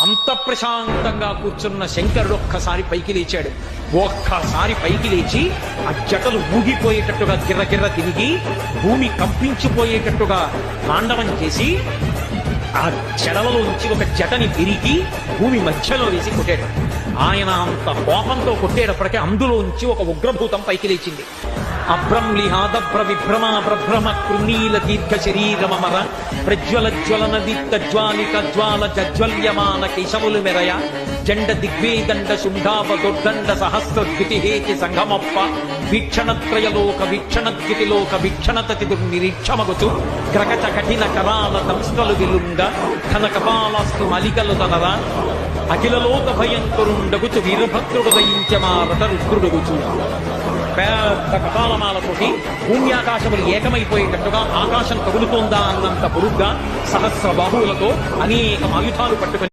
అంత ప్రశాంతంగా కూర్చున్న శంకరుడు ఒక్కసారి పైకి లేచాడు. ఒక్కసారి పైకి లేచి ఆ జటలు ఊగిపోయేటట్టుగా గిర్రగిర్ర తిరిగి భూమి కంపించిపోయేటట్టుగా తాండవం చేసి ఆ జడలలో నుంచి ఒక జటని తిరిగి భూమి మధ్యలో వేసి కొట్టాడు. ఆయన అంత కోపంతో కొట్టేటప్పటికే అందులోంచి ఒక ఉగ్రభూతం పైకి లేచింది. అభ్రంలిహాదభ్ర విభ్రమా ప్రభ్రమ కృణీల దీర్ఘ శరీరమర ప్రజ్వల జ్వలన దీప్త జ్వాలిక జ్వాల జజ్వల్యమాన కేశములు మెరయ జండ దిగ్వేదండ శుంఠావదొడ్డండ సహస్రద్యుతిహేతి సంగమప్ప వీక్షణత్రయలోక వీక్షణద్యుతిలోక వీక్షణతతి దుర్నిరీక్షమగుచు గ్రగచ కఠిన కరాల దంస్కలు విలుంగ ఘన కపాలాస్తు మలికలు తనరా అఖిలలోక భయంకరుండగుచు వీరభద్రుడు దయించమారట రుద్రుడగుచు. పెద్ద కపాలమాలతోటి భూమి ఆకాశములు ఏకమైపోయేటట్టుగా ఆకాశం కదులుతోందా అన్నంత పొడుగ్గా సహస్ర బాహువులతో అనేక ఆయుధాలు పట్టుకుని